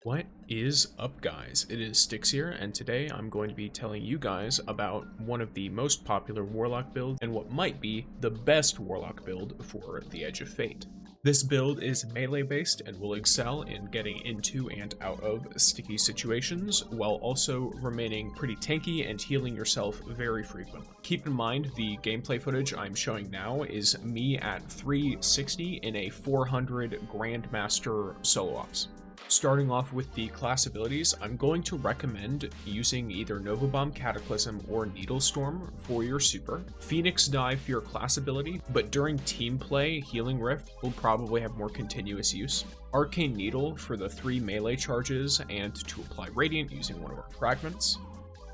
What is up, guys? It is Styx here, and today I'm going to be telling you guys about one of the most popular Warlock builds and what might be the best Warlock build for the Edge of Fate. This build is melee based and will excel in getting into and out of sticky situations, while also remaining pretty tanky and healing yourself very frequently. Keep in mind, the gameplay footage I'm showing now is me at 360 in a 400 Grandmaster solo ops. Starting off with the class abilities, I'm going to recommend using either Nova Bomb Cataclysm or Needle Storm for your super. Phoenix Dive for your class ability, but during team play, Healing Rift will probably have more continuous use. Arcane Needle for the 3 melee charges and to apply Radiant using one of our fragments.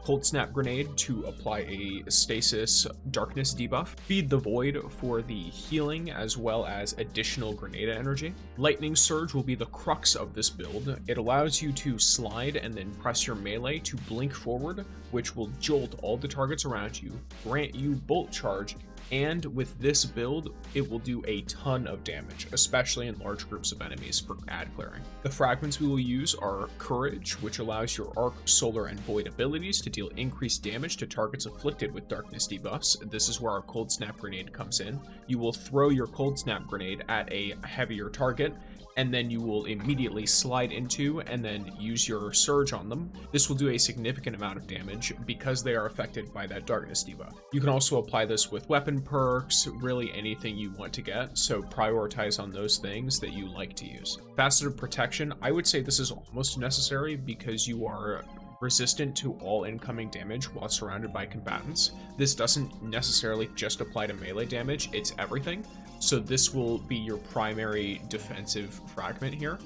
Cold Snap Grenade to apply a Stasis Darkness debuff. Feed the Void for the healing as well as additional grenade energy. Lightning Surge will be the crux of this build. It allows you to slide and then press your melee to blink forward, which will jolt all the targets around you, grant you Bolt Charge, and with this build, it will do a ton of damage, especially in large groups of enemies for ad clearing. The fragments we will use are Courage, which allows your Arc, Solar, and Void abilities to deal increased damage to targets afflicted with darkness debuffs. This is where our Cold Snap Grenade comes in. You will throw your Cold Snap Grenade at a heavier target, and then you will immediately slide into and then use your Surge on them. This will do a significant amount of damage because they are affected by that darkness debuff. You can also apply this with weapon perks, really anything you want to get, so prioritize on those things that you like to use. Faceted Protection, I would say this is almost necessary because you are resistant to all incoming damage while surrounded by combatants. This doesn't necessarily just apply to melee damage, it's everything. So this will be your primary defensive fragment here.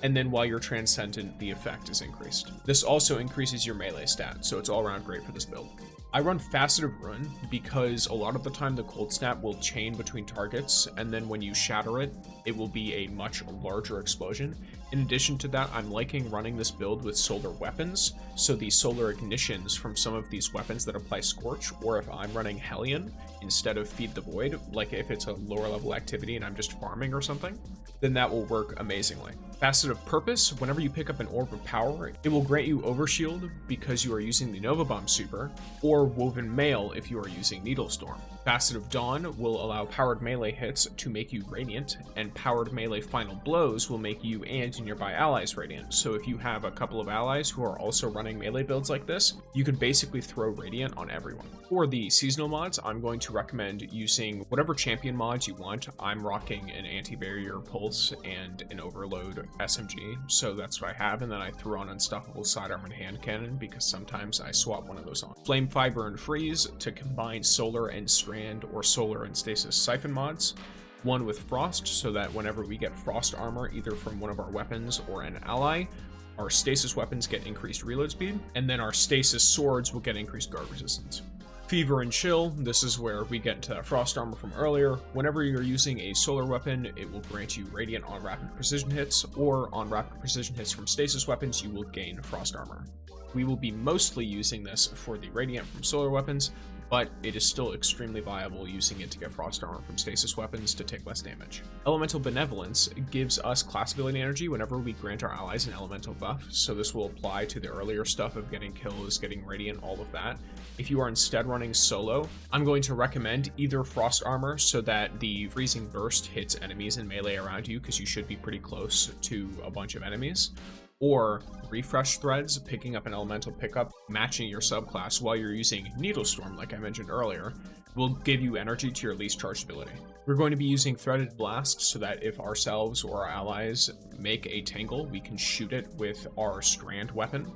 And then while you're transcendent, the effect is increased. This also increases your melee stat, so it's all around great for this build. I run Faceted Ruin because a lot of the time the Cold Snap will chain between targets, and then when you shatter it, it will be a much larger explosion. In addition to that, I'm liking running this build with solar weapons, so the solar ignitions from some of these weapons that apply Scorch, or if I'm running Hellion instead of Feed the Void, like if it's a lower level activity and I'm just farming or something, then that will work amazingly. Facet of Purpose, whenever you pick up an Orb of Power, it will grant you Overshield because you are using the Nova Bomb super, or Woven Mail if you are using Needle Storm. Facet of Dawn will allow powered melee hits to make you Radiant, and powered melee final blows will make you and nearby allies Radiant. So if you have a couple of allies who are also running melee builds like this, you can basically throw Radiant on everyone. For the seasonal mods, I'm going to recommend using whatever champion mods you want. I'm rocking an Anti-Barrier Pulse and an Overload SMG, so that's what I have, and then I threw on Unstoppable Sidearm and Hand Cannon because sometimes I swap one of those on. Flame Fiber and Freeze to combine Solar and Strand or Solar and Stasis Siphon mods. One with Frost, so that whenever we get Frost armor, either from one of our weapons or an ally, our Stasis weapons get increased reload speed, and then our Stasis swords will get increased guard resistance. Fever and Chill, this is where we get into that Frost armor from earlier. Whenever you're using a solar weapon, it will grant you Radiant on rapid precision hits, or on rapid precision hits from Stasis weapons, you will gain Frost armor. We will be mostly using this for the Radiant from solar weapons, but it is still extremely viable using it to get Frost armor from Stasis weapons to take less damage. Elemental Benevolence gives us class ability energy whenever we grant our allies an elemental buff, so this will apply to the earlier stuff of getting kills, getting Radiant, all of that. If you are instead running solo, I'm going to recommend either Frost armor so that the Freezing Burst hits enemies in melee around you, because you should be pretty close to a bunch of enemies, or Refresh Threads, picking up an elemental pickup, matching your subclass while you're using Needle Storm, like I mentioned earlier, will give you energy to your least charged ability. We're going to be using Threaded Blast so that if ourselves or our allies make a tangle, we can shoot it with our Strand weapon,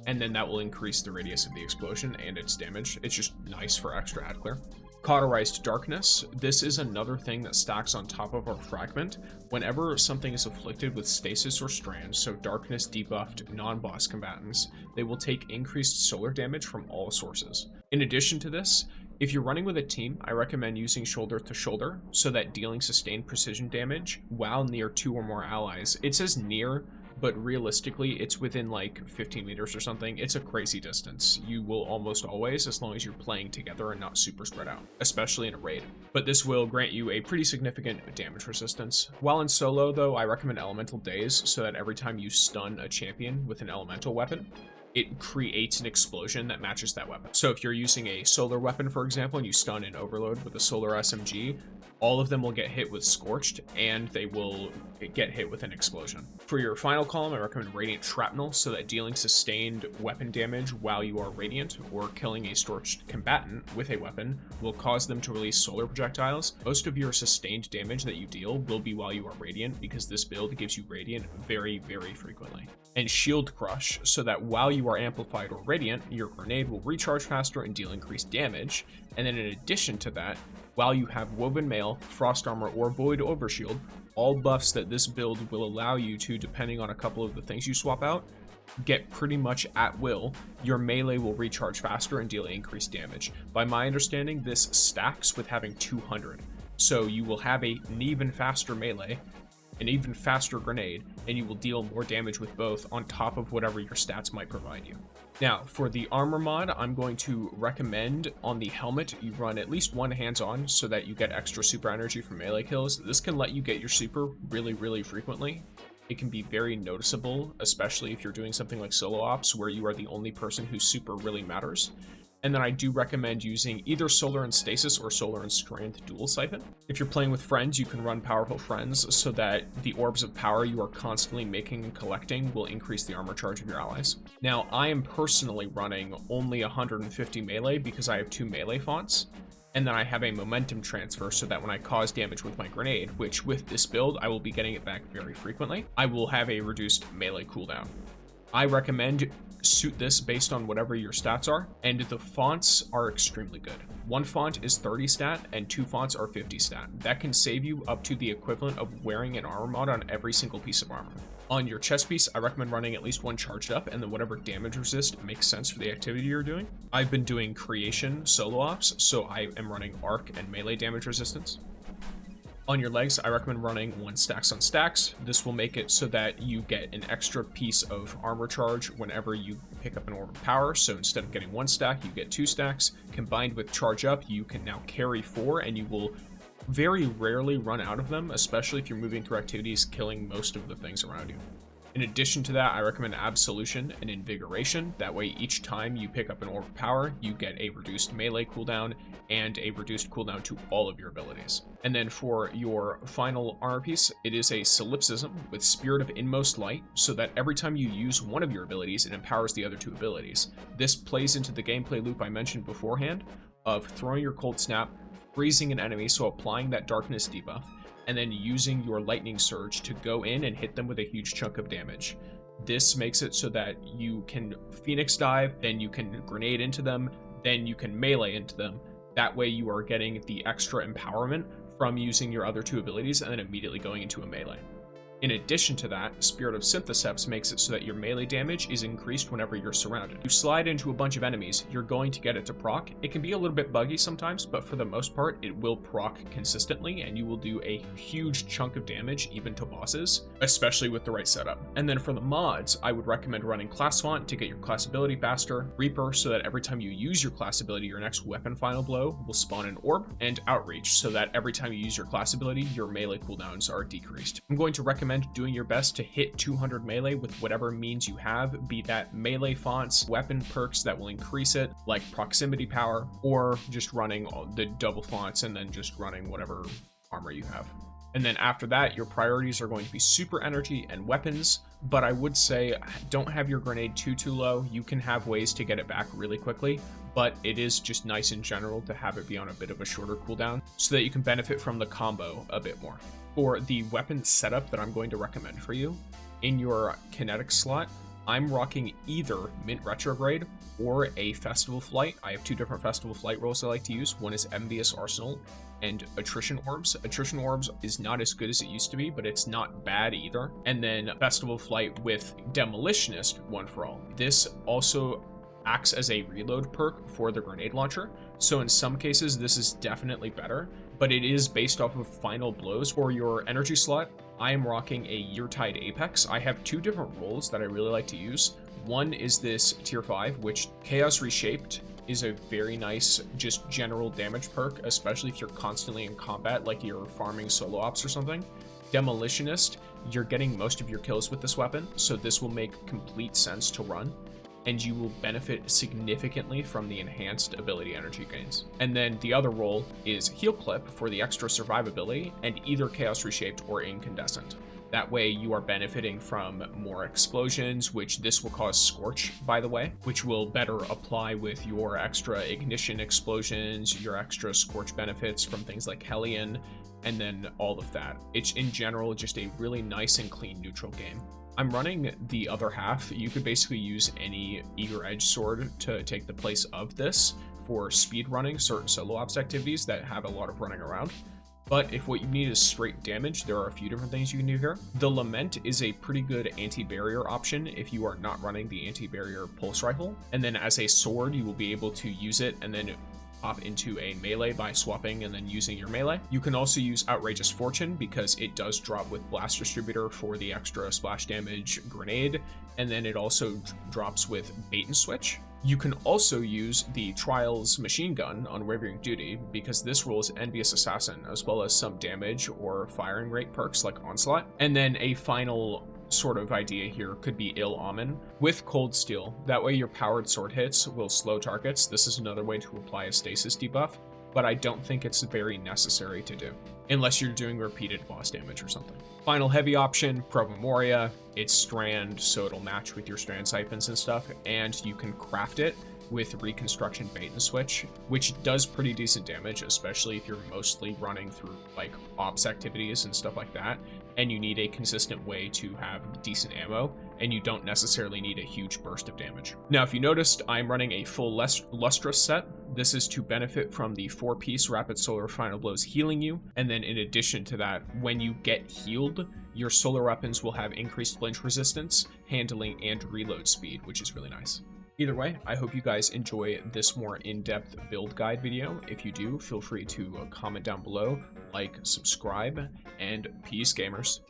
and then that will increase the radius of the explosion and its damage. It's just nice for extra ad clear. Cauterized Darkness. This is another thing that stacks on top of our fragment. Whenever something is afflicted with Stasis or Strand, so Darkness debuffed non-boss combatants, they will take increased solar damage from all sources. In addition to this, if you're running with a team, I recommend using Shoulder to Shoulder so that dealing sustained precision damage while near 2 or more allies. It says near, but realistically, it's within like 15 meters or something. It's a crazy distance. You will almost always, as long as you're playing together and not super spread out, especially in a raid. But this will grant you a pretty significant damage resistance. While in solo, though, I recommend Elemental Daze so that every time you stun a champion with an elemental weapon, it creates an explosion that matches that weapon. So if you're using a solar weapon, for example, and you stun an overload with a solar SMG, all of them will get hit with Scorched, and they will get hit with an explosion. For your final column, I recommend Radiant Shrapnel, so that dealing sustained weapon damage while you are Radiant, or killing a Scorched combatant with a weapon, will cause them to release solar projectiles. Most of your sustained damage that you deal will be while you are Radiant, because this build gives you Radiant very, very frequently. And Shield Crush, so that while you are Amplified or Radiant, your grenade will recharge faster and deal increased damage. And then in addition to that, while you have Woven Mail, Frost Armor, or Void Overshield, all buffs that this build will allow you to, depending on a couple of the things you swap out, get pretty much at will, your melee will recharge faster and deal increased damage. By my understanding, this stacks with having 200. So you will have an even faster melee, an even faster grenade, and you will deal more damage with both on top of whatever your stats might provide you. Now, for the armor mod, I'm going to recommend on the helmet you run at least one hands-on so that you get extra super energy from melee kills. This can let you get your super really, really frequently. It can be very noticeable, especially if you're doing something like solo ops where you are the only person whose super really matters. And then I do recommend using either Solar and Stasis or Solar and Strength dual siphon. If you're playing with friends, you can run powerful friends so that the orbs of power you are constantly making and collecting will increase the armor charge of your allies. Now, I am personally running only 150 melee because I have 2 melee fonts, and then I have a momentum transfer so that when I cause damage with my grenade, which with this build, I will be getting it back very frequently, I will have a reduced melee cooldown. I recommend suit this based on whatever your stats are, and the fonts are extremely good. One font is 30 stat and 2 fonts are 50 stat. That can save you up to the equivalent of wearing an armor mod on every single piece of armor. On your chest piece, I recommend running at least one charged up, and then whatever damage resist makes sense for the activity you're doing. I've been doing creation solo ops, so I am running arc and melee damage resistance. On your legs, I recommend running 1 stacks on stacks. This will make it so that you get an extra piece of armor charge whenever you pick up an orb of power. So instead of getting 1 stack, you get 2 stacks. Combined with charge up, you can now carry 4, and you will very rarely run out of them, especially if you're moving through activities killing most of the things around you. In addition to that, I recommend Absolution and Invigoration. That way, each time you pick up an Orb of Power, you get a reduced melee cooldown and a reduced cooldown to all of your abilities. And then for your final armor piece, it is a Solipsism with Spirit of Inmost Light, so that every time you use one of your abilities, it empowers the other 2 abilities. This plays into the gameplay loop I mentioned beforehand of throwing your Cold Snap, freezing an enemy, so applying that Darkness debuff, and then using your Lightning Surge to go in and hit them with a huge chunk of damage. This makes it so that you can Phoenix Dive, then you can grenade into them, then you can melee into them. That way you are getting the extra empowerment from using your other 2 abilities and then immediately going into a melee. In addition to that, Spirit of Syntheseps makes it so that your melee damage is increased whenever you're surrounded. You slide into a bunch of enemies, you're going to get it to proc. It can be a little bit buggy sometimes, but for the most part, it will proc consistently, and you will do a huge chunk of damage even to bosses, especially with the right setup. And then for the mods, I would recommend running Class Font to get your class ability faster, Reaper so that every time you use your class ability, your next weapon final blow will spawn an orb, and Outreach so that every time you use your class ability, your melee cooldowns are decreased. I'm going to recommend doing your best to hit 200 melee with whatever means you have, be that melee fonts, weapon perks that will increase it, like proximity power, or just running the double fonts and then just running whatever armor you have. And then after that, your priorities are going to be super energy and weapons, but I would say don't have your grenade too low. You can have ways to get it back really quickly, but it is just nice in general to have it be on a bit of a shorter cooldown so that you can benefit from the combo a bit more. For the weapon setup that I'm going to recommend for you, in your Kinetic Slot, I'm rocking either Mint Retrograde or a Festival Flight. I have 2 different Festival Flight rolls I like to use. One is Envious Arsenal and Attrition Orbs. Attrition Orbs is not as good as it used to be, but it's not bad either. And then Festival Flight with Demolitionist, One for All. This also acts as a reload perk for the grenade launcher. So in some cases, this is definitely better, but it is based off of final blows. For your energy slot, I am rocking a Yeartide Apex. I have two different roles that I really like to use. One is this tier 5, which Chaos Reshaped is a very nice just general damage perk, especially if you're constantly in combat, like you're farming solo ops or something. Demolitionist, you're getting most of your kills with this weapon, so this will make complete sense to run, and you will benefit significantly from the enhanced ability energy gains. And then the other role is Heal Clip for the extra survivability, and either Chaos Reshaped or Incandescent. That way you are benefiting from more explosions, which this will cause Scorch, by the way, which will better apply with your extra ignition explosions, your extra Scorch benefits from things like Hellion, and then all of that. It's in general just a really nice and clean neutral game. I'm running the other half. You could basically use any Eager Edge Sword to take the place of this for speed running certain solo ops activities that have a lot of running around. But if what you need is straight damage, there are a few different things you can do here. The Lament is a pretty good anti-barrier option if you are not running the anti-barrier pulse rifle. And then as a sword, you will be able to use it and then hop into a melee by swapping and then using your melee. You can also use Outrageous Fortune because it does drop with Blast Distributor for the extra splash damage grenade, and then it also drops with Bait and Switch. You can also use the Trials Machine Gun on Wavering Duty because this rolls Envious Assassin, as well as some damage or firing rate perks like Onslaught. And then a final sort of idea here could be Ill Omen with Cold Steel. That way your powered sword hits will slow targets. This is another way to apply a stasis debuff, but I don't think it's very necessary to do, unless you're doing repeated boss damage or something. Final heavy option, Proba Moria. It's Strand, so it'll match with your Strand Siphons and stuff, and you can craft it with Reconstruction Bait and Switch, which does pretty decent damage, especially if you're mostly running through like ops activities and stuff like that, and you need a consistent way to have decent ammo, and you don't necessarily need a huge burst of damage. Now, if you noticed, I'm running a full Lustrous set. This is to benefit from the 4-piece Rapid Solar Final Blows healing you, and then in addition to that, when you get healed, your solar weapons will have increased flinch resistance, handling, and reload speed, which is really nice. Either way, I hope you guys enjoy this more in-depth build guide video. If you do, feel free to comment down below, like, subscribe, and peace, gamers.